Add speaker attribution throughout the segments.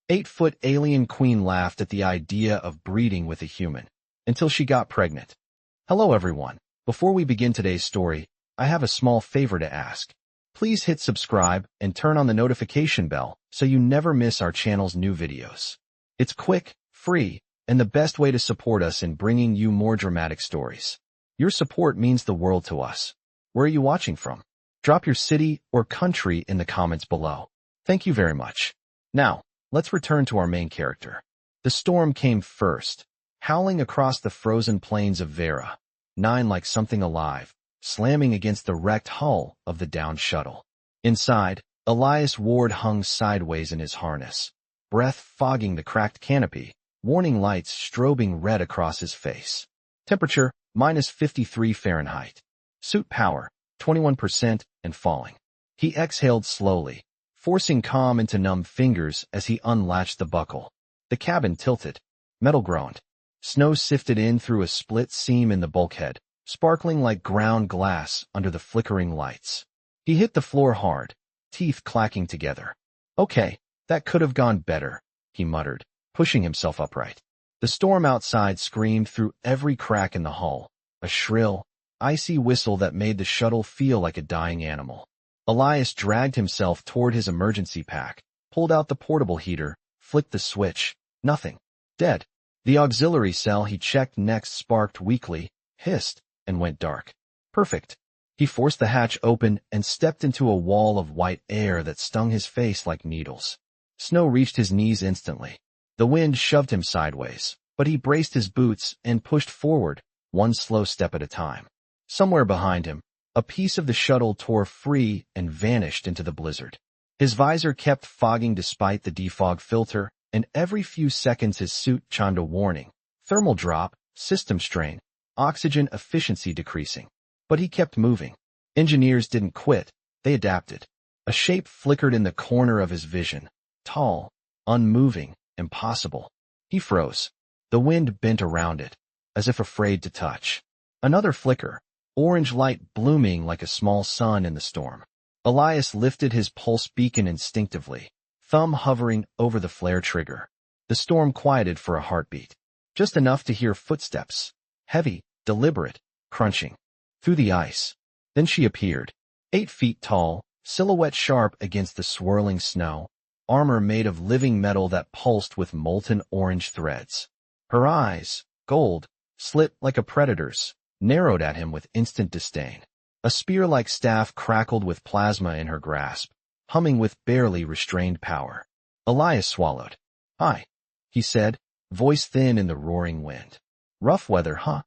Speaker 1: 8-foot alien queen laughed at the idea of breeding with a human, until she got pregnant. Hello everyone. Before we begin today's story, I have a small favor to ask. Please hit subscribe and turn on the notification bell so you never miss our channel's new videos. It's quick, free, and the best way to support us in bringing you more dramatic stories. Your support means the world to us. Where are you watching from? Drop your city or country in the comments below. Thank you very much. Now, let's return to our main character. The storm came first, howling across the frozen plains of Vera, 9 like something alive, slamming against the wrecked hull of the downed shuttle. Inside, Elias Ward hung sideways in his harness, breath fogging the cracked canopy, warning lights strobing red across his face. Temperature, -53 Fahrenheit. Suit power, 21% and falling. He exhaled slowly, forcing calm into numb fingers as he unlatched the buckle. The cabin tilted. Metal groaned. Snow sifted in through a split seam in the bulkhead, sparkling like ground glass under the flickering lights. He hit the floor hard, teeth clacking together. Okay, that could have gone better, he muttered, pushing himself upright. The storm outside screamed through every crack in the hull, a shrill, icy whistle that made the shuttle feel like a dying animal. Elias dragged himself toward his emergency pack, pulled out the portable heater, flicked the switch. Nothing. Dead. The auxiliary cell he checked next sparked weakly, hissed, and went dark. Perfect. He forced the hatch open and stepped into a wall of white air that stung his face like needles. Snow reached his knees instantly. The wind shoved him sideways, but he braced his boots and pushed forward, one slow step at a time. Somewhere behind him, a piece of the shuttle tore free and vanished into the blizzard. His visor kept fogging despite the defog filter, and every few seconds his suit chimed a warning. Thermal drop, system strain, oxygen efficiency decreasing. But he kept moving. Engineers didn't quit, they adapted. A shape flickered in the corner of his vision. Tall, unmoving, impossible. He froze. The wind bent around it, as if afraid to touch. Another flicker, orange light blooming like a small sun in the storm. Elias lifted his pulse beacon instinctively, thumb hovering over the flare trigger. The storm quieted for a heartbeat, just enough to hear footsteps, heavy, deliberate, crunching, through the ice. Then she appeared, 8 feet tall, silhouette sharp against the swirling snow, armor made of living metal that pulsed with molten orange threads. Her eyes, gold, slit like a predator's, narrowed at him with instant disdain. A spear-like staff crackled with plasma in her grasp, humming with barely restrained power. Elias swallowed. Hi, he said, voice thin in the roaring wind. Rough weather, huh?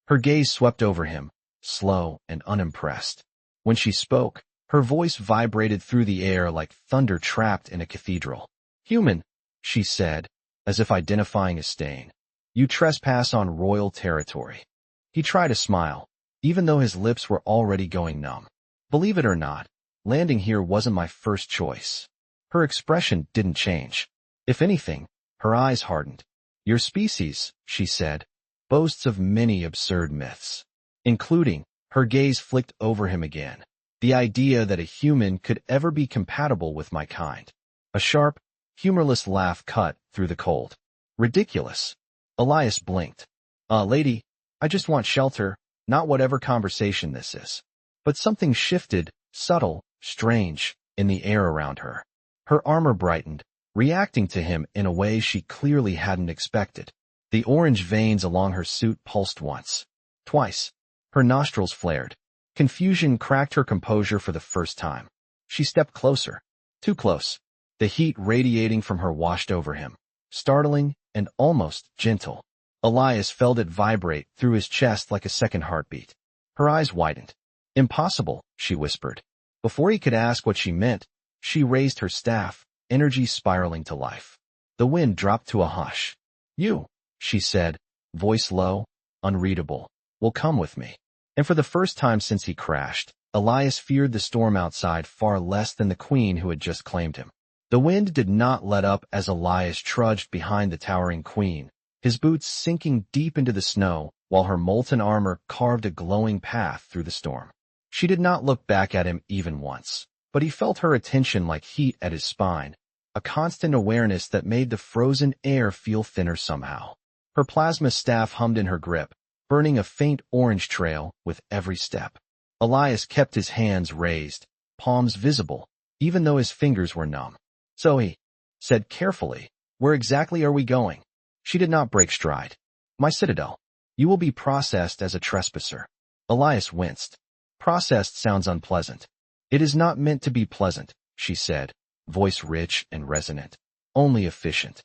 Speaker 1: Her gaze swept over him, slow and unimpressed. When she spoke, her voice vibrated through the air like thunder trapped in a cathedral. Human, she said, as if identifying a stain. You trespass on royal territory. He tried a smile, even though his lips were already going numb. Believe it or not, landing here wasn't my first choice. Her expression didn't change. If anything, her eyes hardened. Your species, she said, boasts of many absurd myths, including, her gaze flicked over him again, the idea that a human could ever be compatible with my kind. A sharp, humorless laugh cut through the cold. Ridiculous. Elias blinked. Lady, I just want shelter, not whatever conversation this is. But something shifted, subtle, strange, in the air around her. Her armor brightened, reacting to him in a way she clearly hadn't expected. The orange veins along her suit pulsed once, twice. Her nostrils flared. Confusion cracked her composure for the first time. She stepped closer. Too close. The heat radiating from her washed over him, startling and almost gentle. Elias felt it vibrate through his chest like a second heartbeat. Her eyes widened. Impossible, she whispered. Before he could ask what she meant, she raised her staff, energy spiraling to life. The wind dropped to a hush. You, she said, voice low, unreadable, will come with me. And for the first time since he crashed, Elias feared the storm outside far less than the queen who had just claimed him. The wind did not let up as Elias trudged behind the towering queen, his boots sinking deep into the snow while her molten armor carved a glowing path through the storm. She did not look back at him even once, but he felt her attention like heat at his spine, a constant awareness that made the frozen air feel thinner somehow. Her plasma staff hummed in her grip, burning a faint orange trail with every step. Elias kept his hands raised, palms visible, even though his fingers were numb. So he said carefully, "Where exactly are we going?" She did not break stride. "My citadel. You will be processed as a trespasser." Elias winced. Processed sounds unpleasant. "It is not meant to be pleasant," she said, voice rich and resonant. "Only efficient."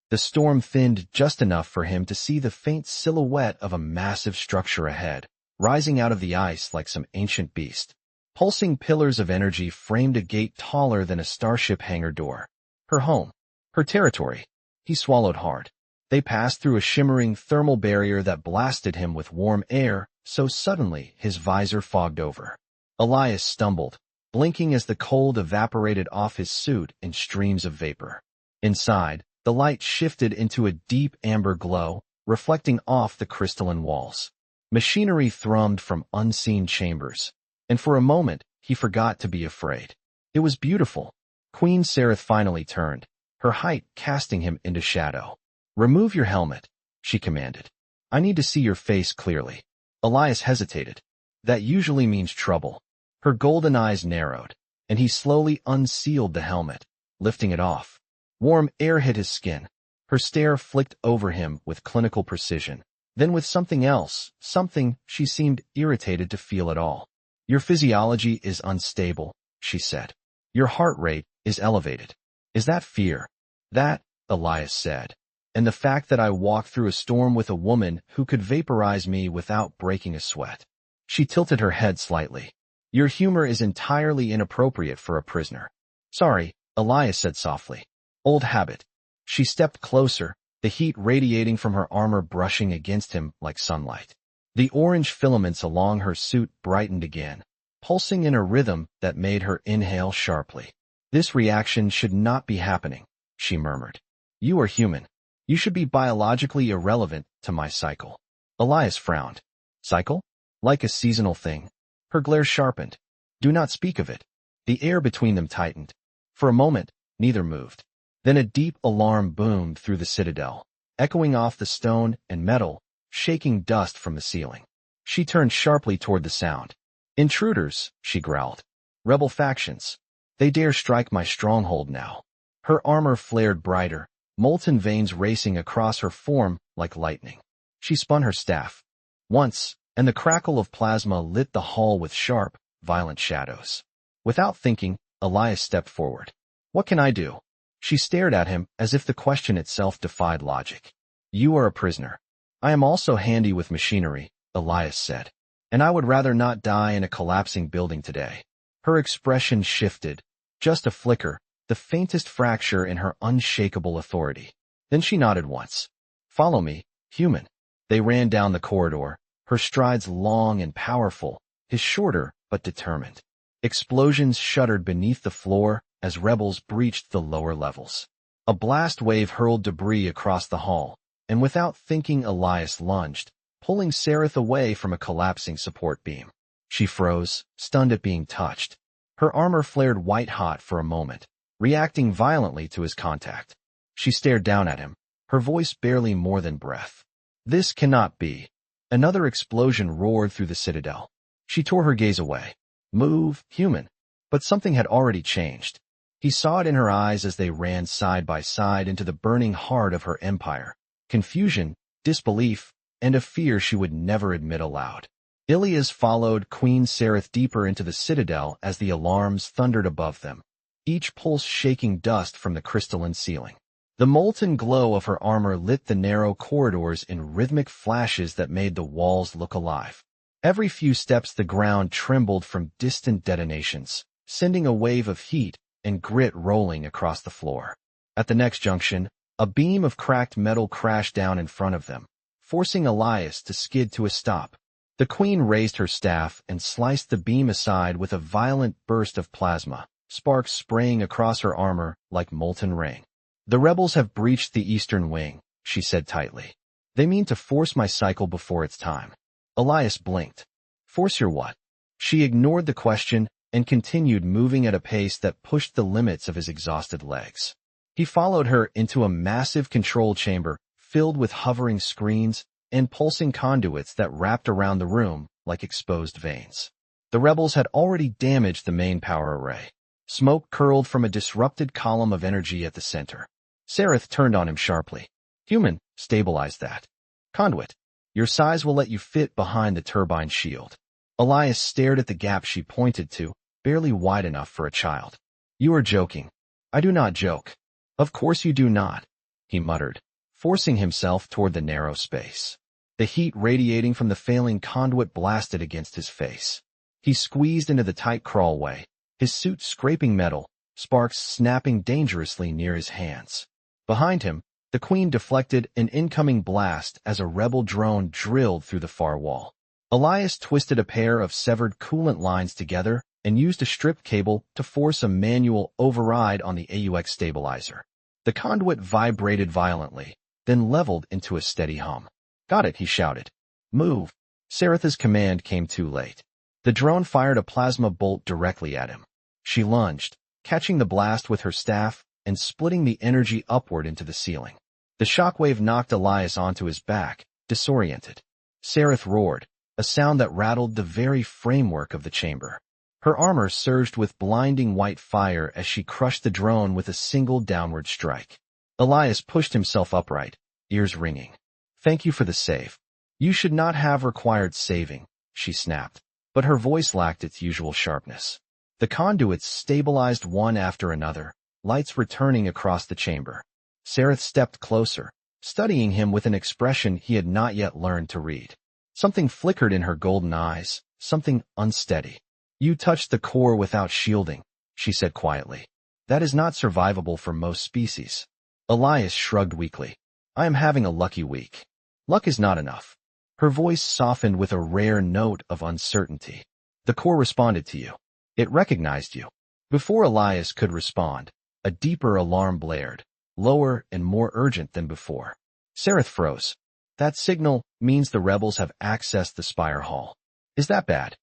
Speaker 1: The storm thinned just enough for him to see the faint silhouette of a massive structure ahead, rising out of the ice like some ancient beast. Pulsing pillars of energy framed a gate taller than a starship hangar door. Her home. Her territory. He swallowed hard. They passed through a shimmering thermal barrier that blasted him with warm air, so suddenly his visor fogged over. Elias stumbled, blinking as the cold evaporated off his suit in streams of vapor. Inside, the light shifted into a deep amber glow, reflecting off the crystalline walls. Machinery thrummed from unseen chambers, and for a moment he forgot to be afraid. It was beautiful. Queen Xerath finally turned, her height casting him into shadow. "Remove your helmet," she commanded. "I need to see your face clearly." Elias hesitated. That usually means trouble. Her golden eyes narrowed, and he slowly unsealed the helmet, lifting it off. Warm air hit his skin. Her stare flicked over him with clinical precision, then with something else, something she seemed irritated to feel at all. "Your physiology is unstable," she said. "Your heart rate is elevated." "Is that fear?" "That," Elias said. "And the fact that I walked through a storm with a woman who could vaporize me without breaking a sweat." She tilted her head slightly. "Your humor is entirely inappropriate for a prisoner." "Sorry," Elias said softly. "Old habit." She stepped closer, the heat radiating from her armor brushing against him like sunlight. The orange filaments along her suit brightened again, pulsing in a rhythm that made her inhale sharply. "This reaction should not be happening," she murmured. "You are human. You should be biologically irrelevant to my cycle." Elias frowned. "Cycle? Like a seasonal thing?" Her glare sharpened. "Do not speak of it." The air between them tightened. For a moment, neither moved. Then a deep alarm boomed through the citadel, echoing off the stone and metal, shaking dust from the ceiling. She turned sharply toward the sound. "Intruders," she growled. "Rebel factions. They dare strike my stronghold now." Her armor flared brighter, molten veins racing across her form like lightning. She spun her staff. Once, and the crackle of plasma lit the hall with sharp, violent shadows. Without thinking, Elias stepped forward. "What can I do?" She stared at him as if the question itself defied logic. "You are a prisoner." "I am also handy with machinery," Elias said. "And I would rather not die in a collapsing building today." Her expression shifted. Just a flicker, the faintest fracture in her unshakable authority. Then she nodded once. "Follow me, human." They ran down the corridor, her strides long and powerful, his shorter but determined. Explosions shuddered beneath the floor as rebels breached the lower levels. A blast wave hurled debris across the hall, and without thinking Elias lunged, pulling Xerath away from a collapsing support beam. She froze, stunned at being touched. Her armor flared white-hot for a moment, reacting violently to his contact. She stared down at him, her voice barely more than breath. "This cannot be." Another explosion roared through the citadel. She tore her gaze away. "Move, human." But something had already changed. He saw it in her eyes as they ran side by side into the burning heart of her empire. Confusion, disbelief, and a fear she would never admit aloud. Ilias followed Queen Xerath deeper into the citadel as the alarms thundered above them, each pulse shaking dust from the crystalline ceiling. The molten glow of her armor lit the narrow corridors in rhythmic flashes that made the walls look alive. Every few steps the ground trembled from distant detonations, sending a wave of heat and grit rolling across the floor. At the next junction, a beam of cracked metal crashed down in front of them, forcing Elias to skid to a stop. The queen raised her staff and sliced the beam aside with a violent burst of plasma, sparks spraying across her armor like molten rain. "The rebels have breached the eastern wing," she said tightly. "They mean to force my cycle before it's time." Elias blinked. "Force your what?" She ignored the question and continued moving at a pace that pushed the limits of his exhausted legs. He followed her into a massive control chamber filled with hovering screens and pulsing conduits that wrapped around the room like exposed veins. The rebels had already damaged the main power array. Smoke curled from a disrupted column of energy at the center. Xerath turned on him sharply. Human, stabilize that. Conduit, your size will let you fit behind the turbine shield. Elias stared at the gap she pointed to, barely wide enough for a child. You are joking. I do not joke. Of course you do not, he muttered, forcing himself toward the narrow space. The heat radiating from the failing conduit blasted against his face. He squeezed into the tight crawlway, his suit scraping metal, sparks snapping dangerously near his hands. Behind him, the Queen deflected an incoming blast as a rebel drone drilled through the far wall. Elias twisted a pair of severed coolant lines together and used a strip cable to force a manual override on the AUX stabilizer. The conduit vibrated violently, then leveled into a steady hum. Got it, he shouted. Move. Xerath's command came too late. The drone fired a plasma bolt directly at him. She lunged, catching the blast with her staff and splitting the energy upward into the ceiling. The shockwave knocked Elias onto his back, disoriented. Xerath roared, a sound that rattled the very framework of the chamber. Her armor surged with blinding white fire as she crushed the drone with a single downward strike. Elias pushed himself upright, ears ringing. Thank you for the save. You should not have required saving, she snapped, but her voice lacked its usual sharpness. The conduits stabilized one after another, lights returning across the chamber. Xerath stepped closer, studying him with an expression he had not yet learned to read. Something flickered in her golden eyes, something unsteady. You touched the core without shielding, she said quietly. That is not survivable for most species. Elias shrugged weakly. I am having a lucky week. Luck is not enough. Her voice softened with a rare note of uncertainty. The core responded to you. It recognized you. Before Elias could respond, a deeper alarm blared, lower and more urgent than before. Xerath froze. That signal means the rebels have accessed the spire hall. Is that bad?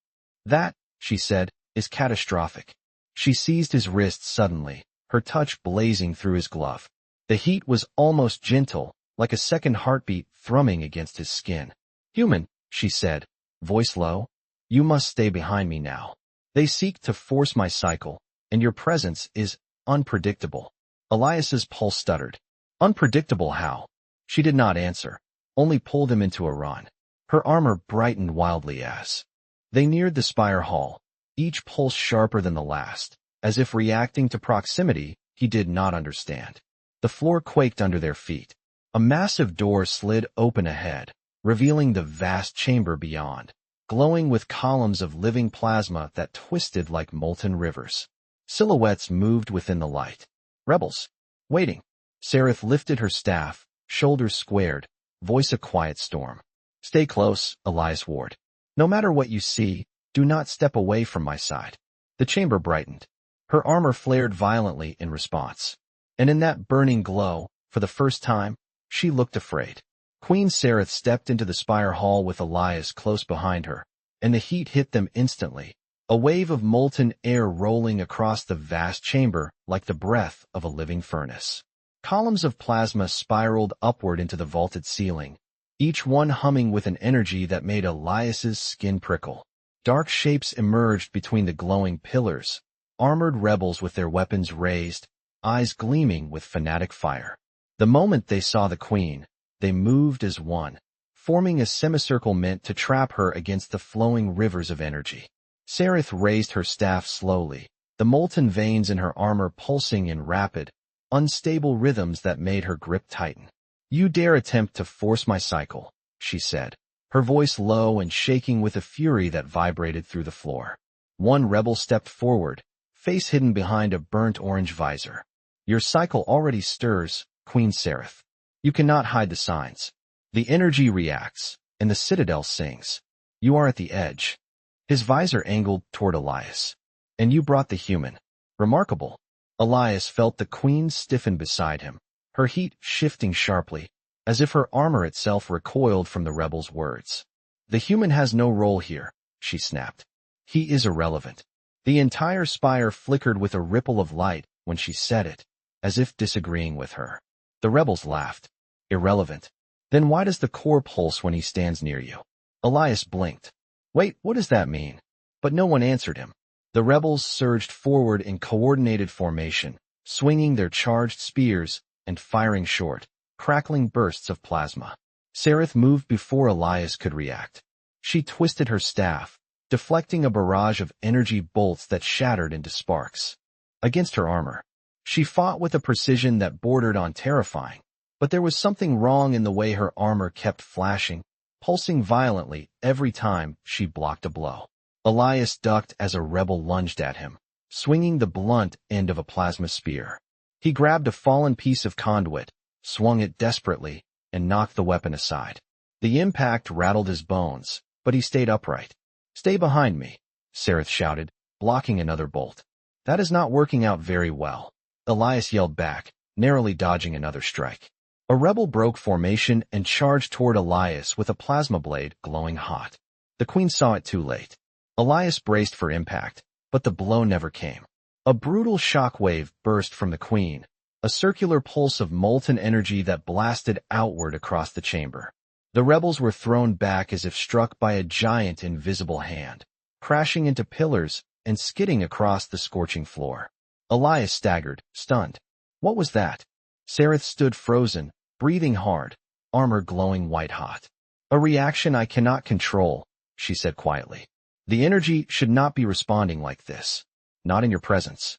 Speaker 1: That, she said, is catastrophic. She seized his wrist suddenly, her touch blazing through his glove. The heat was almost gentle, like a second heartbeat thrumming against his skin. Human, she said, voice low, you must stay behind me now. They seek to force my cycle, and your presence is unpredictable. Elias's pulse stuttered. Unpredictable how? She did not answer, only pulled him into a run. Her armor brightened wildly as they neared the spire hall, each pulse sharper than the last, as if reacting to proximity he did not understand. The floor quaked under their feet. A massive door slid open ahead, revealing the vast chamber beyond, glowing with columns of living plasma that twisted like molten rivers. Silhouettes moved within the light. Rebels. Waiting. Xerath lifted her staff, shoulders squared, voice a quiet storm. Stay close, Elias warned. No matter what you see, do not step away from my side. The chamber brightened. Her armor flared violently in response. And in that burning glow, for the first time, she looked afraid. Queen Xerath stepped into the spire hall with Elias close behind her, and the heat hit them instantly, a wave of molten air rolling across the vast chamber like the breath of a living furnace. Columns of plasma spiraled upward into the vaulted ceiling, each one humming with an energy that made Elias's skin prickle. Dark shapes emerged between the glowing pillars, armored rebels with their weapons raised, eyes gleaming with fanatic fire. The moment they saw the queen, they moved as one, forming a semicircle meant to trap her against the flowing rivers of energy. Xerath raised her staff slowly, the molten veins in her armor pulsing in rapid, unstable rhythms that made her grip tighten. You dare attempt to force my cycle, she said, her voice low and shaking with a fury that vibrated through the floor. One rebel stepped forward, face hidden behind a burnt orange visor. Your cycle already stirs, Queen Xerath. You cannot hide the signs. The energy reacts, and the citadel sings. You are at the edge. His visor angled toward Elias. And you brought the human. Remarkable. Elias felt the queen stiffen beside him, her heat shifting sharply, as if her armor itself recoiled from the rebel's words. The human has no role here, she snapped. He is irrelevant. The entire spire flickered with a ripple of light when she said it. as if disagreeing with her. The rebels laughed. Irrelevant. Then why does the core pulse when he stands near you? Elias blinked. Wait, what does that mean? But no one answered him. The rebels surged forward in coordinated formation, swinging their charged spears and firing short, crackling bursts of plasma. Xerath moved before Elias could react. She twisted her staff, deflecting a barrage of energy bolts that shattered into sparks. Against her armor, she fought with a precision that bordered on terrifying, but there was something wrong in the way her armor kept flashing, pulsing violently every time she blocked a blow. Elias ducked as a rebel lunged at him, swinging the blunt end of a plasma spear. He grabbed a fallen piece of conduit, swung it desperately, and knocked the weapon aside. The impact rattled his bones, but he stayed upright. Stay behind me, Xerath shouted, blocking another bolt. That is not working out very well. Elias yelled back, narrowly dodging another strike. A rebel broke formation and charged toward Elias with a plasma blade glowing hot. The queen saw it too late. Elias braced for impact, but the blow never came. A brutal shockwave burst from the queen, a circular pulse of molten energy that blasted outward across the chamber. The rebels were thrown back as if struck by a giant invisible hand, crashing into pillars and skidding across the scorching floor. Elias staggered, stunned. What was that? Xerath stood frozen, breathing hard, armor glowing white-hot. A reaction I cannot control, she said quietly. The energy should not be responding like this. Not in your presence.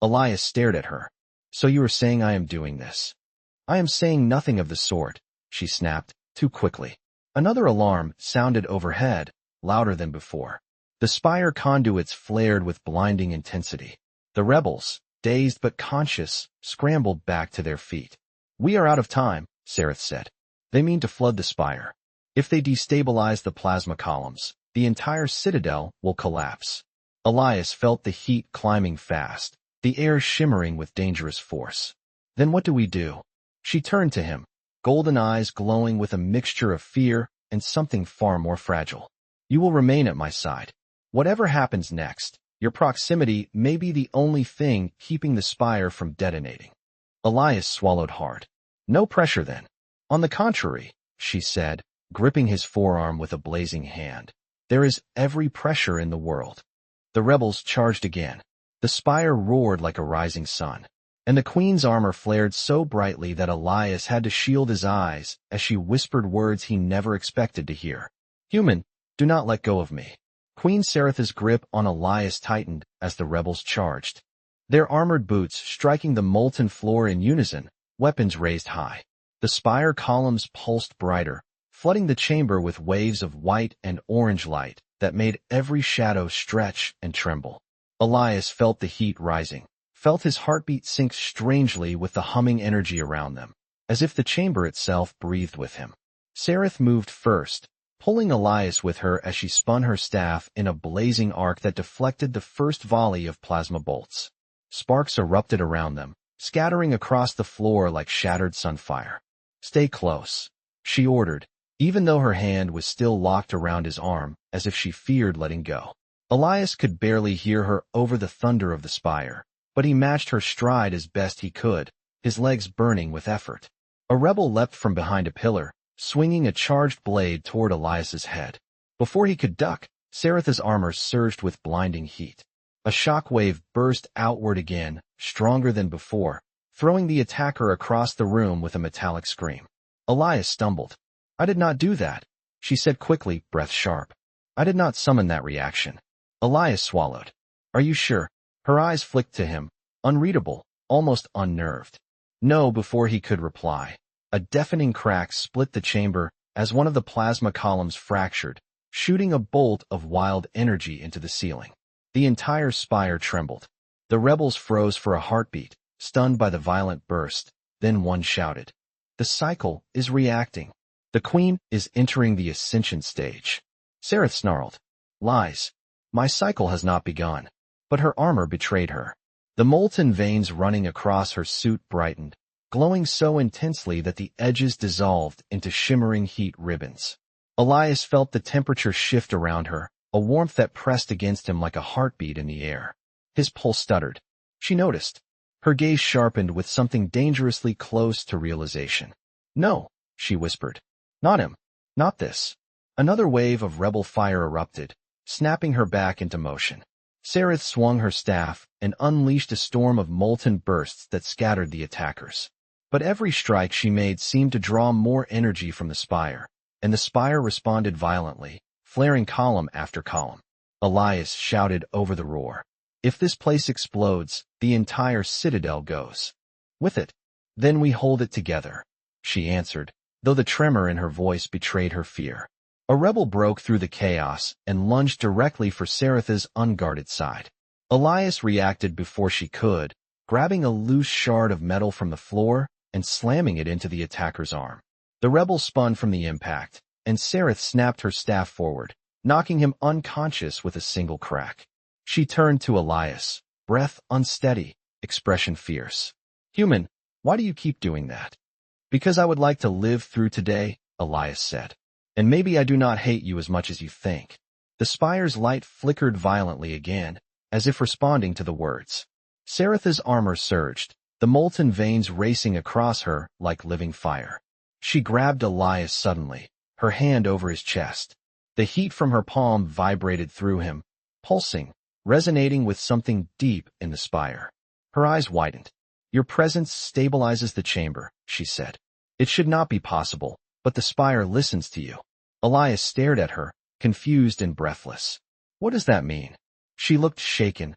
Speaker 1: Elias stared at her. So you are saying I am doing this? I am saying nothing of the sort, she snapped, too quickly. Another alarm sounded overhead, louder than before. The spire conduits flared with blinding intensity. The rebels, dazed but conscious, scrambled back to their feet. We are out of time, Xerath said. They mean to flood the spire. If they destabilize the plasma columns, the entire citadel will collapse. Elias felt the heat climbing fast, the air shimmering with dangerous force. Then what do we do? She turned to him, golden eyes glowing with a mixture of fear and something far more fragile. You will remain at my side. Whatever happens next, your proximity may be the only thing keeping the spire from detonating. Elias swallowed hard. No pressure then. On the contrary, she said, gripping his forearm with a blazing hand. There is every pressure in the world. The rebels charged again. The spire roared like a rising sun, and the queen's armor flared so brightly that Elias had to shield his eyes as she whispered words he never expected to hear. Human, do not let go of me. Queen Xerath's grip on Elias tightened as the rebels charged. Their armored boots striking the molten floor in unison, weapons raised high. The spire columns pulsed brighter, flooding the chamber with waves of white and orange light that made every shadow stretch and tremble. Elias felt the heat rising, felt his heartbeat sink strangely with the humming energy around them, as if the chamber itself breathed with him. Xerath moved first, pulling Elias with her as she spun her staff in a blazing arc that deflected the first volley of plasma bolts. Sparks erupted around them, scattering across the floor like shattered sunfire. Stay close, she ordered, even though her hand was still locked around his arm, as if she feared letting go. Elias could barely hear her over the thunder of the spire, but he matched her stride as best he could, his legs burning with effort. A rebel leapt from behind a pillar, swinging a charged blade toward Elias's head. Before he could duck, Xerath's armor surged with blinding heat. A shockwave burst outward again, stronger than before, throwing the attacker across the room with a metallic scream. Elias stumbled. I did not do that, she said quickly, breath sharp. I did not summon that reaction. Elias swallowed. Are you sure? Her eyes flicked to him, unreadable, almost unnerved. No, before he could reply. A deafening crack split the chamber as one of the plasma columns fractured, shooting a bolt of wild energy into the ceiling. The entire spire trembled. The rebels froze for a heartbeat, stunned by the violent burst. Then one shouted. The cycle is reacting. The queen is entering the ascension stage. Xerath snarled. Lies. My cycle has not begun. But her armor betrayed her. The molten veins running across her suit brightened, glowing so intensely that the edges dissolved into shimmering heat ribbons. Elias felt the temperature shift around her, a warmth that pressed against him like a heartbeat in the air. His pulse stuttered. She noticed. Her gaze sharpened with something dangerously close to realization. "No," she whispered. "Not him. Not this." Another wave of rebel fire erupted, snapping her back into motion. Xerath swung her staff and unleashed a storm of molten bursts that scattered the attackers. But every strike she made seemed to draw more energy from the spire, and the spire responded violently, flaring column after column. Elias shouted over the roar. "If this place explodes, the entire citadel goes with it. Then we hold it together," she answered, though the tremor in her voice betrayed her fear. A rebel broke through the chaos and lunged directly for Xerath's unguarded side. Elias reacted before she could, grabbing a loose shard of metal from the floor and slamming it into the attacker's arm. The rebel spun from the impact, and Xerath snapped her staff forward, knocking him unconscious with a single crack. She turned to Elias, breath unsteady, expression fierce. "Human, why do you keep doing that?" "Because I would like to live through today," Elias said. "And maybe I do not hate you as much as you think." The spire's light flickered violently again, as if responding to the words. Xerath's armor surged, the molten veins racing across her like living fire. She grabbed Elias suddenly, her hand over his chest. The heat from her palm vibrated through him, pulsing, resonating with something deep in the spire. Her eyes widened. "Your presence stabilizes the chamber," she said. "It should not be possible, but the spire listens to you." Elias stared at her, confused and breathless. "What does that mean?" She looked shaken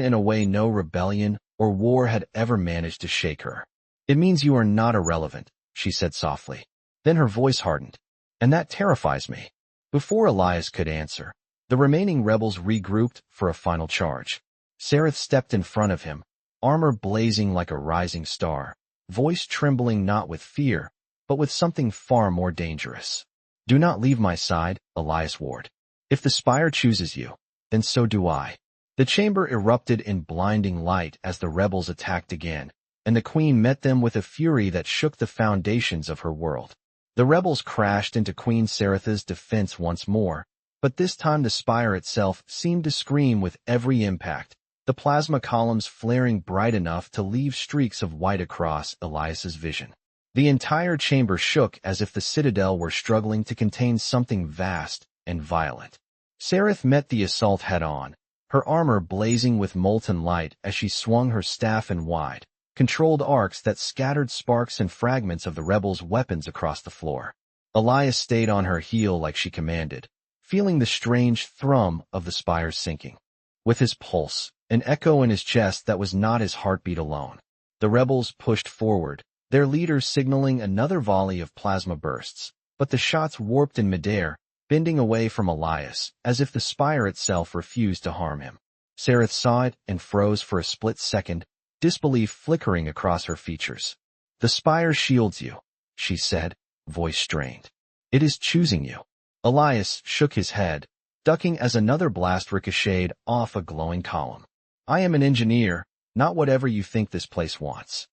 Speaker 1: in a way no rebellion or war had ever managed to shake her. "It means you are not irrelevant," she said softly. Then her voice hardened. "And that terrifies me." Before Elias could answer, the remaining rebels regrouped for a final charge. Xerath stepped in front of him, armor blazing like a rising star, voice trembling not with fear, but with something far more dangerous. "Do not leave my side," Elias warned. "If the spire chooses you, then so do I." The chamber erupted in blinding light as the rebels attacked again, and the queen met them with a fury that shook the foundations of her world. The rebels crashed into Queen Xerath's defense once more, but this time the spire itself seemed to scream with every impact, the plasma columns flaring bright enough to leave streaks of white across Elias's vision. The entire chamber shook as if the citadel were struggling to contain something vast and violent. Xerath met the assault head-on, her armor blazing with molten light as she swung her staff in wide, controlled arcs that scattered sparks and fragments of the rebels' weapons across the floor. Elias stayed on her heel like she commanded, feeling the strange thrum of the spire sinking. With his pulse, an echo in his chest that was not his heartbeat alone, the rebels pushed forward, their leader signaling another volley of plasma bursts, but the shots warped in midair, bending away from Elias, as if the spire itself refused to harm him. Xerath saw it and froze for a split second, disbelief flickering across her features. "The spire shields you," she said, voice strained. "It is choosing you." Elias shook his head, ducking as another blast ricocheted off a glowing column. "I am an engineer, not whatever you think this place wants."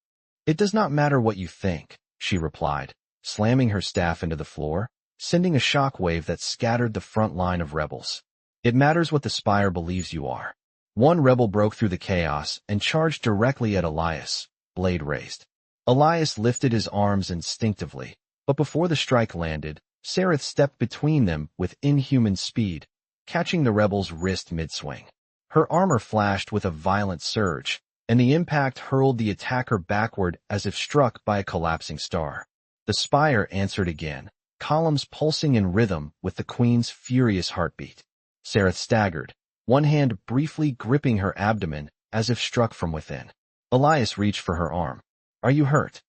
Speaker 1: "It does not matter what you think," she replied, slamming her staff into the floor, sending a shockwave that scattered the front line of rebels. "It matters what the spire believes you are." One rebel broke through the chaos and charged directly at Elias, blade raised. Elias lifted his arms instinctively, but before the strike landed, Xerath stepped between them with inhuman speed, catching the rebel's wrist mid-swing. Her armor flashed with a violent surge, and the impact hurled the attacker backward as if struck by a collapsing star. The spire answered again, columns pulsing in rhythm with the queen's furious heartbeat. Xerath staggered, one hand briefly gripping her abdomen as if struck from within. Elias reached for her arm. "Are you hurt?"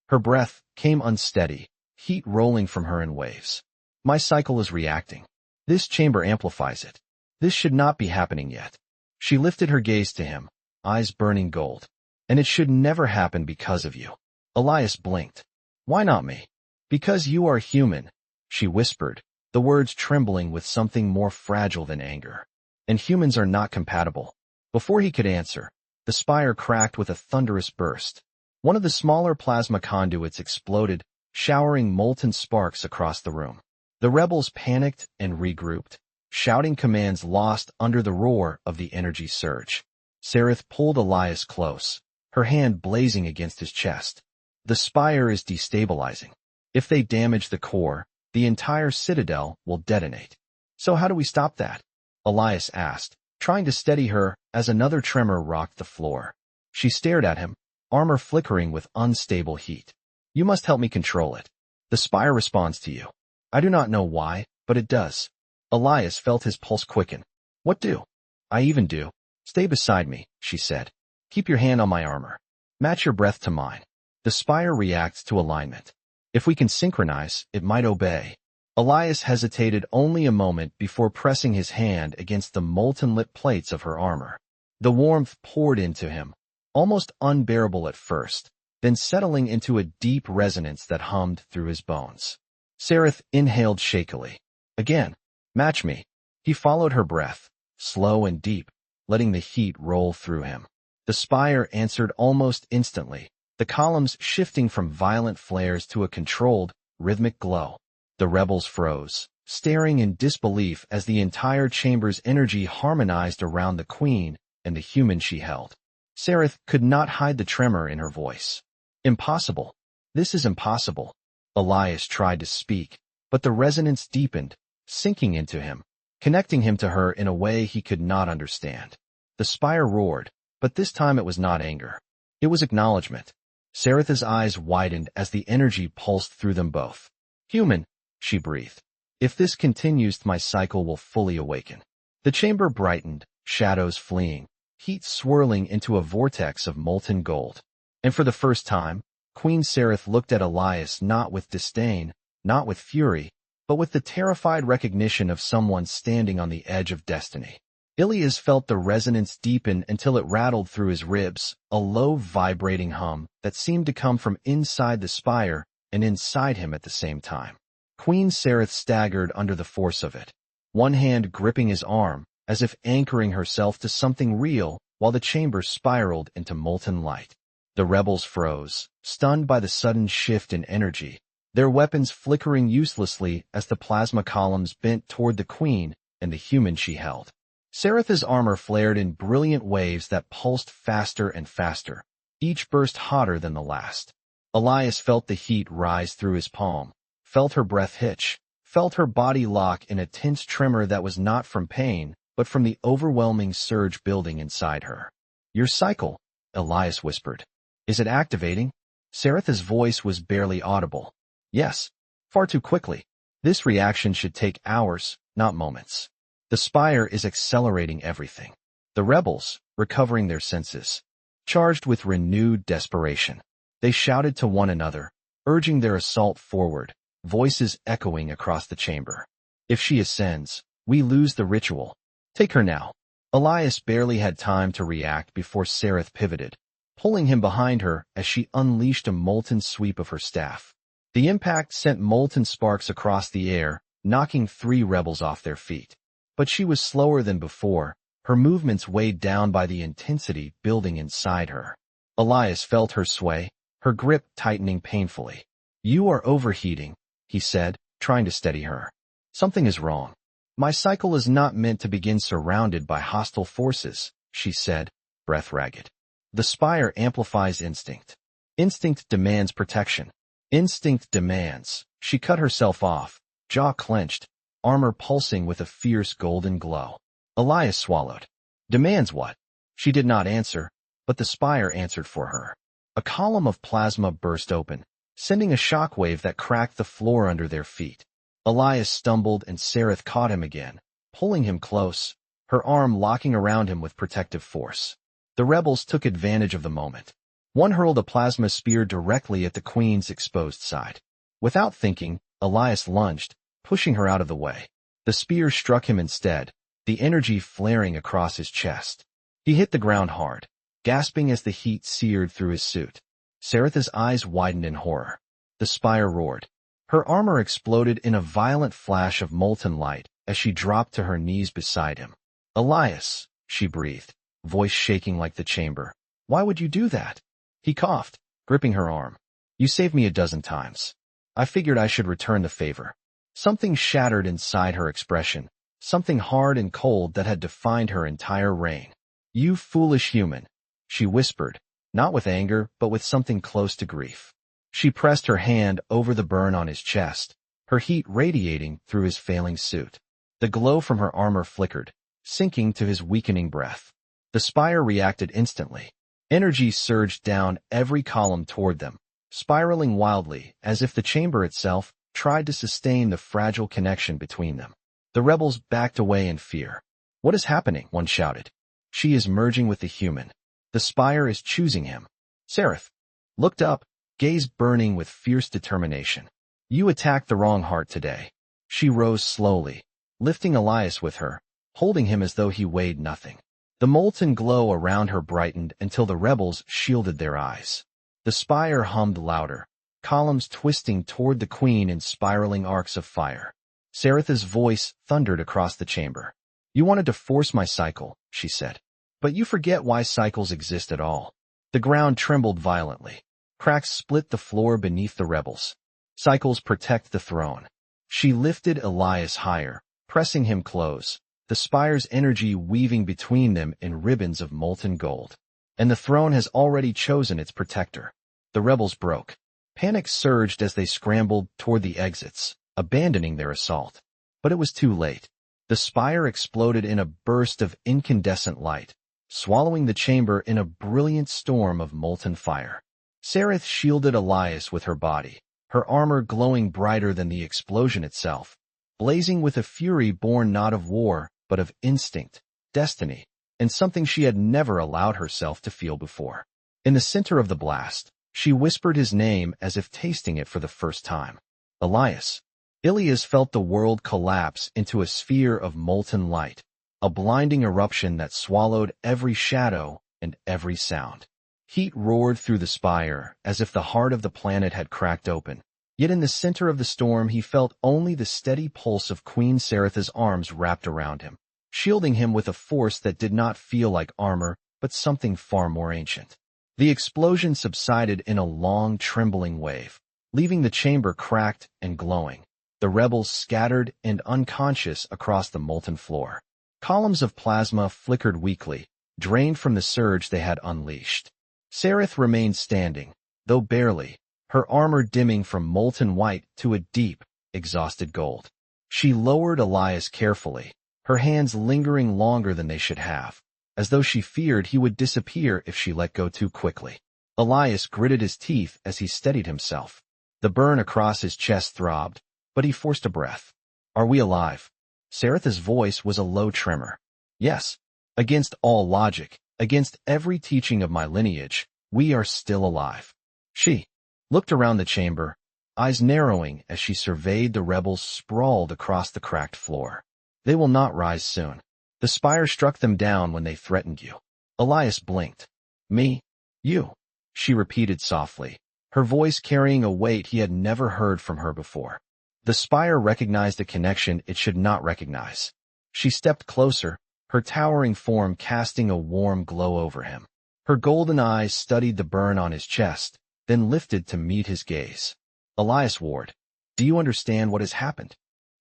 Speaker 1: Her breath came unsteady, heat rolling from her in waves. "My cycle is reacting. This chamber amplifies it. This should not be happening yet." She lifted her gaze to him, eyes burning gold. "And it should never happen because of you." Elias blinked. "Why not me?" "Because you are human," she whispered, the words trembling with something more fragile than anger. "And humans are not compatible." Before he could answer, the spire cracked with a thunderous burst. One of the smaller plasma conduits exploded, showering molten sparks across the room. The rebels panicked and regrouped, shouting commands lost under the roar of the energy surge. Xerath pulled Elias close, her hand blazing against his chest. The spire is destabilizing. If they damage the core, the entire citadel will detonate. So how do we stop that? Elias asked, trying to steady her as another tremor rocked the floor. She stared at him, armor flickering with unstable heat. You must help me control it. The spire responds to you. I do not know why, but it does. Elias felt his pulse quicken. What do? I even do. Stay beside me, she said. Keep your hand on my armor. Match your breath to mine. The spire reacts to alignment. If we can synchronize, it might obey. Elias hesitated only a moment before pressing his hand against the molten-lit plates of her armor. The warmth poured into him, almost unbearable at first, then settling into a deep resonance that hummed through his bones. Xerath inhaled shakily. Again, match me. He followed her breath, slow and deep, letting the heat roll through him. The spire answered almost instantly, the columns shifting from violent flares to a controlled, rhythmic glow. The rebels froze, staring in disbelief as the entire chamber's energy harmonized around the queen and the human she held. Xerath could not hide the tremor in her voice. Impossible. This is impossible. Elias tried to speak, but the resonance deepened, sinking into him, connecting him to her in a way he could not understand. The spire roared, but this time it was not anger. It was acknowledgement. Xerath's eyes widened as the energy pulsed through them both. Human, she breathed. If this continues, my cycle will fully awaken. The chamber brightened, shadows fleeing, heat swirling into a vortex of molten gold. And for the first time, Queen Xerath looked at Elias not with disdain, not with fury, but with the terrified recognition of someone standing on the edge of destiny. Elias felt the resonance deepen until it rattled through his ribs, a low vibrating hum that seemed to come from inside the spire and inside him at the same time. Queen Xerath staggered under the force of it, one hand gripping his arm, as if anchoring herself to something real, while the chamber spiraled into molten light. The rebels froze, stunned by the sudden shift in energy, their weapons flickering uselessly as the plasma columns bent toward the queen and the human she held. Xerath's armor flared in brilliant waves that pulsed faster and faster, each burst hotter than the last. Elias felt the heat rise through his palm, felt her breath hitch, felt her body lock in a tense tremor that was not from pain, but from the overwhelming surge building inside her. Your cycle, Elias whispered. Is it activating? Xerath's voice was barely audible. Yes, far too quickly. This reaction should take hours, not moments. The spire is accelerating everything. The rebels, recovering their senses, charged with renewed desperation. They shouted to one another, urging their assault forward, voices echoing across the chamber. If she ascends, we lose the ritual. Take her now. Elias barely had time to react before Xerath pivoted, pulling him behind her as she unleashed a molten sweep of her staff. The impact sent molten sparks across the air, knocking 3 rebels off their feet. But she was slower than before, her movements weighed down by the intensity building inside her. Elias felt her sway, her grip tightening painfully. You are overheating, he said, trying to steady her. Something is wrong. My cycle is not meant to begin surrounded by hostile forces, she said, breath ragged. The spire amplifies instinct. Instinct demands protection. Instinct demands. She cut herself off, jaw clenched, armor pulsing with a fierce golden glow. Elias swallowed. Demands what? She did not answer, but the spire answered for her. A column of plasma burst open, sending a shockwave that cracked the floor under their feet. Elias stumbled and Xerath caught him again, pulling him close, her arm locking around him with protective force. The rebels took advantage of the moment. One hurled a plasma spear directly at the queen's exposed side. Without thinking, Elias lunged, pushing her out of the way. The spear struck him instead, the energy flaring across his chest. He hit the ground hard, gasping as the heat seared through his suit. Xerath's eyes widened in horror. The spire roared. Her armor exploded in a violent flash of molten light as she dropped to her knees beside him. Elias, she breathed, voice shaking like the chamber. Why would you do that? He coughed, gripping her arm. You saved me a dozen times. I figured I should return the favor. Something shattered inside her expression, something hard and cold that had defined her entire reign. You foolish human, she whispered, not with anger, but with something close to grief. She pressed her hand over the burn on his chest, her heat radiating through his failing suit. The glow from her armor flickered, sinking to his weakening breath. The spire reacted instantly. Energy surged down every column toward them, spiraling wildly as if the chamber itself tried to sustain the fragile connection between them. The rebels backed away in fear. "What is happening?" one shouted. "She is merging with the human. The spire is choosing him." Seraph looked up, gaze burning with fierce determination. "You attacked the wrong heart today." She rose slowly, lifting Elias with her, holding him as though he weighed nothing. The molten glow around her brightened until the rebels shielded their eyes. The spire hummed louder, columns twisting toward the queen in spiraling arcs of fire. Seratha's voice thundered across the chamber. "You wanted to force my cycle," she said. "But you forget why cycles exist at all." The ground trembled violently. Cracks split the floor beneath the rebels. "Cycles protect the throne." She lifted Elias higher, pressing him close, the spire's energy weaving between them in ribbons of molten gold. "And the throne has already chosen its protector." The rebels broke. Panic surged as they scrambled toward the exits, abandoning their assault. But it was too late. The spire exploded in a burst of incandescent light, swallowing the chamber in a brilliant storm of molten fire. Serath shielded Elias with her body, her armor glowing brighter than the explosion itself, blazing with a fury born not of war, but of instinct, destiny, and something she had never allowed herself to feel before. In the center of the blast, she whispered his name as if tasting it for the first time. "Elias." Ilias felt the world collapse into a sphere of molten light, a blinding eruption that swallowed every shadow and every sound. Heat roared through the spire as if the heart of the planet had cracked open. Yet in the center of the storm he felt only the steady pulse of Queen Seratha's arms wrapped around him, shielding him with a force that did not feel like armor, but something far more ancient. The explosion subsided in a long, trembling wave, leaving the chamber cracked and glowing. The rebels scattered and unconscious across the molten floor. Columns of plasma flickered weakly, drained from the surge they had unleashed. Serath remained standing, though barely, her armor dimming from molten white to a deep, exhausted gold. She lowered Elias carefully, her hands lingering longer than they should have, as though she feared he would disappear if she let go too quickly. Elias gritted his teeth as he steadied himself. The burn across his chest throbbed, but he forced a breath. "Are we alive?" Seratha's voice was a low tremor. "Yes. Against all logic, against every teaching of my lineage, we are still alive." She looked around the chamber, eyes narrowing as she surveyed the rebels sprawled across the cracked floor. "They will not rise soon. The spire struck them down when they threatened you." Elias blinked. "Me? You?" she repeated softly, her voice carrying a weight he had never heard from her before. The spire recognized a connection it should not recognize. She stepped closer, her towering form casting a warm glow over him. Her golden eyes studied the burn on his chest, then lifted to meet his gaze. "Elias Ward, do you understand what has happened?"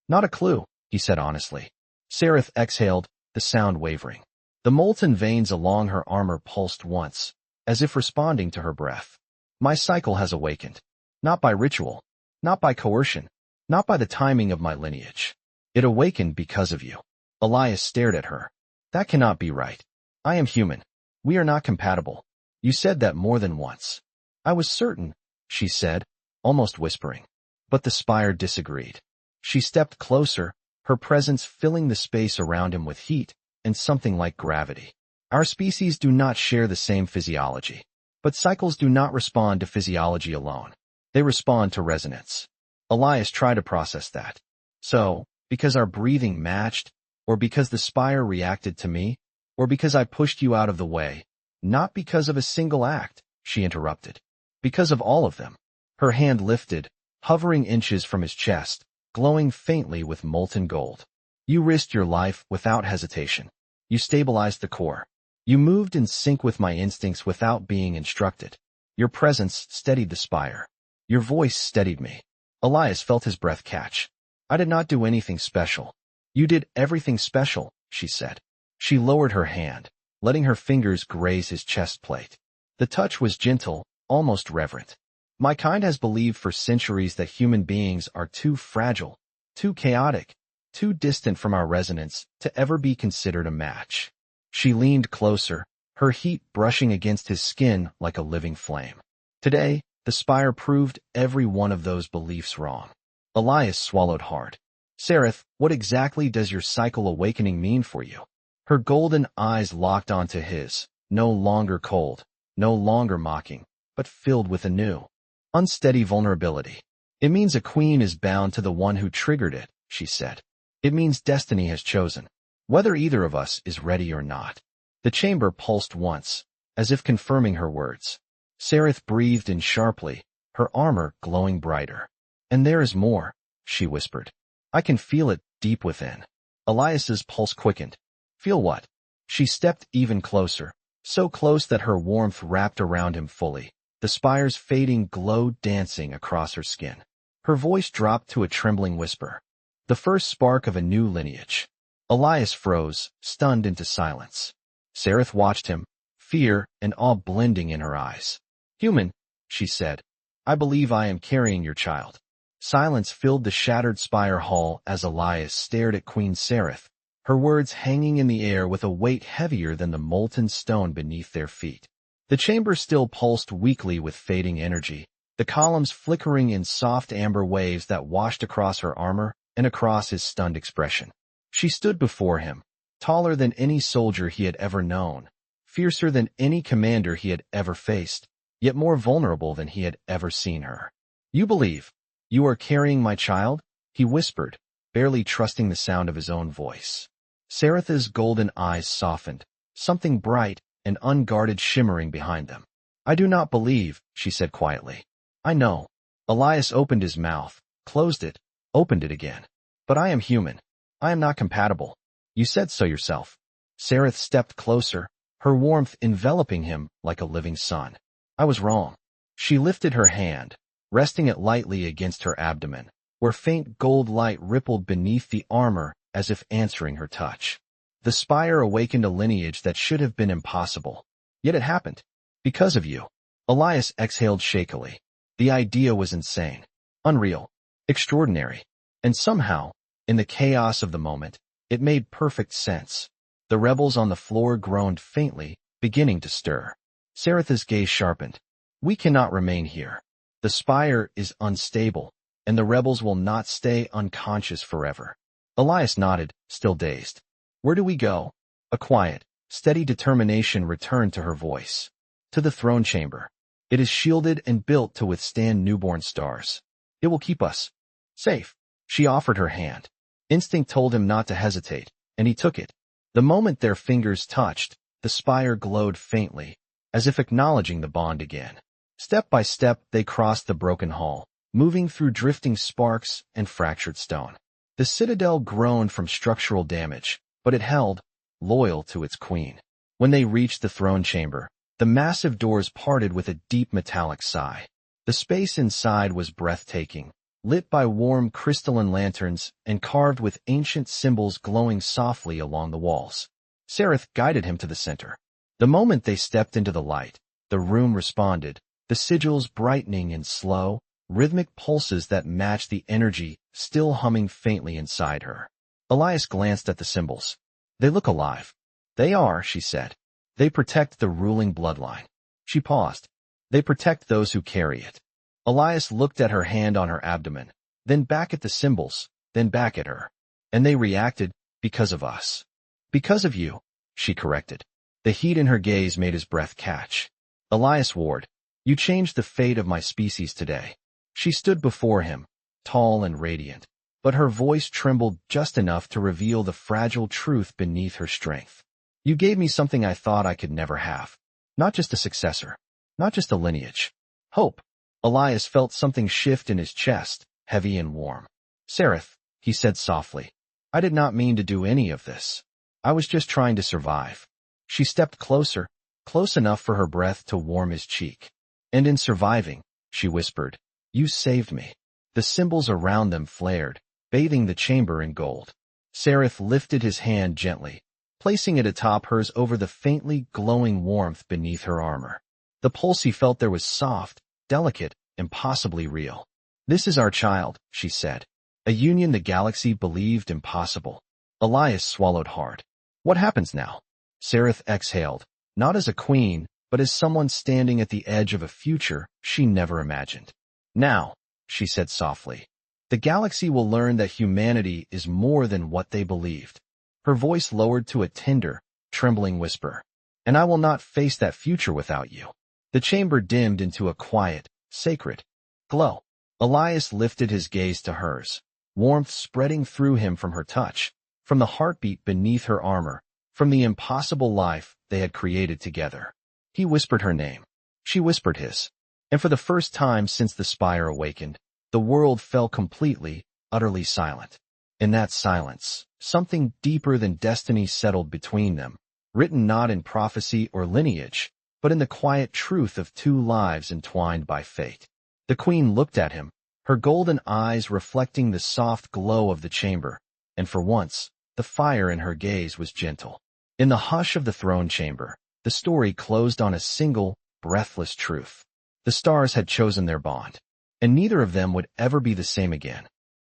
Speaker 1: "Not a clue," he said honestly. Serath exhaled, the sound wavering. The molten veins along her armor pulsed once, as if responding to her breath. "My cycle has awakened. Not by ritual, not by coercion, not by the timing of my lineage. It awakened because of you." Elias stared at her. "That cannot be right. I am human. We are not compatible. You said that more than once." "I was certain," she said, almost whispering. But the spire disagreed. She stepped closer, her presence filling the space around him with heat and something like gravity. "Our species do not share the same physiology. But cycles do not respond to physiology alone. They respond to resonance." Elias tried to process that. "So, because our breathing matched, or because the spire reacted to me, or because I pushed you out of the way, not because of a single act," she interrupted. "Because of all of them." Her hand lifted, hovering inches from his chest, glowing faintly with molten gold. "You risked your life without hesitation. You stabilized the core. You moved in sync with my instincts without being instructed. Your presence steadied the spire. Your voice steadied me." Elias felt his breath catch. "I did not do anything special." "You did everything special," she said. She lowered her hand, letting her fingers graze his chest plate. The touch was gentle, almost reverent. My kind has believed for centuries that human beings are too fragile, too chaotic, too distant from our resonance to ever be considered a match. She leaned closer, her heat brushing against his skin like a living flame. Today, the spire proved every one of those beliefs wrong. Elias swallowed hard. Sereth, what exactly does your cycle awakening mean for you? Her golden eyes locked onto his, no longer cold, no longer mocking, but filled with a new, unsteady vulnerability. It means a queen is bound to the one who triggered it, she said. It means destiny has chosen, whether either of us is ready or not. The chamber pulsed once, as if confirming her words. Sereth breathed in sharply, her armor glowing brighter. And there is more, she whispered. I can feel it deep within. Elias's pulse quickened. Feel what? She stepped even closer, so close that her warmth wrapped around him fully, the spire's fading glow dancing across her skin. Her voice dropped to a trembling whisper. The first spark of a new lineage. Elias froze, stunned into silence. Sereth watched him, fear and awe blending in her eyes. Human, she said, I believe I am carrying your child. Silence filled the shattered spire hall as Elias stared at Queen Sereth, her words hanging in the air with a weight heavier than the molten stone beneath their feet. The chamber still pulsed weakly with fading energy, the columns flickering in soft amber waves that washed across her armor and across his stunned expression. She stood before him, taller than any soldier he had ever known, fiercer than any commander he had ever faced, yet more vulnerable than he had ever seen her. You believe you are carrying my child? He whispered, barely trusting the sound of his own voice. Sereth's golden eyes softened, something bright and unguarded shimmering behind them. I do not believe, she said quietly. I know. Elias opened his mouth, closed it, opened it again. But I am human. I am not compatible. You said so yourself. Sereth stepped closer, her warmth enveloping him like a living sun. I was wrong. She lifted her hand, resting it lightly against her abdomen, where faint gold light rippled beneath the armor as if answering her touch. The spire awakened a lineage that should have been impossible. Yet it happened. Because of you. Elias exhaled shakily. The idea was insane, unreal, extraordinary. And somehow, in the chaos of the moment, it made perfect sense. The rebels on the floor groaned faintly, beginning to stir. Sereth's gaze sharpened. We cannot remain here. The spire is unstable, and the rebels will not stay unconscious forever. Elias nodded, still dazed. Where do we go? A quiet, steady determination returned to her voice. To the throne chamber. It is shielded and built to withstand newborn stars. It will keep us safe. She offered her hand. Instinct told him not to hesitate, and he took it. The moment their fingers touched, the spire glowed faintly, as if acknowledging the bond again. Step by step, they crossed the broken hall, moving through drifting sparks and fractured stone. The citadel groaned from structural damage, but it held, loyal to its queen. When they reached the throne chamber, the massive doors parted with a deep metallic sigh. The space inside was breathtaking, lit by warm crystalline lanterns and carved with ancient symbols glowing softly along the walls. Sereth guided him to the center. The moment they stepped into the light, the room responded, the sigils brightening in slow, rhythmic pulses that matched the energy still humming faintly inside her. Elias glanced at the symbols. They look alive. They are, she said. They protect the ruling bloodline. She paused. They protect those who carry it. Elias looked at her hand on her abdomen, then back at the symbols, then back at her. And they reacted, because of us. Because of you, she corrected. The heat in her gaze made his breath catch. Elias Ward, you changed the fate of my species today. She stood before him, tall and radiant, but her voice trembled just enough to reveal the fragile truth beneath her strength. You gave me something I thought I could never have. Not just a successor. Not just a lineage. Hope. Elias felt something shift in his chest, heavy and warm. Sereth, he said softly, I did not mean to do any of this. I was just trying to survive. She stepped closer, close enough for her breath to warm his cheek. And in surviving, she whispered, you saved me. The symbols around them flared, bathing the chamber in gold. Sereth lifted his hand gently, placing it atop hers over the faintly glowing warmth beneath her armor. The pulse he felt there was soft, delicate, impossibly real. "This is our child," she said. "A union the galaxy believed impossible." Elias swallowed hard. "What happens now?" Sereth exhaled, not as a queen, but as someone standing at the edge of a future she never imagined. "Now," she said softly, "the galaxy will learn that humanity is more than what they believed." Her voice lowered to a tender, trembling whisper. "And I will not face that future without you." The chamber dimmed into a quiet, sacred glow. Elias lifted his gaze to hers, warmth spreading through him from her touch, from the heartbeat beneath her armor, from the impossible life they had created together. He whispered her name. She whispered his. And for the first time since the spire awakened, the world fell completely, utterly silent. In that silence, something deeper than destiny settled between them, written not in prophecy or lineage, but in the quiet truth of two lives entwined by fate. The queen looked at him, her golden eyes reflecting the soft glow of the chamber, and for once, the fire in her gaze was gentle. In the hush of the throne chamber, the story closed on a single, breathless truth. The stars had chosen their bond, and neither of them would ever be the same again.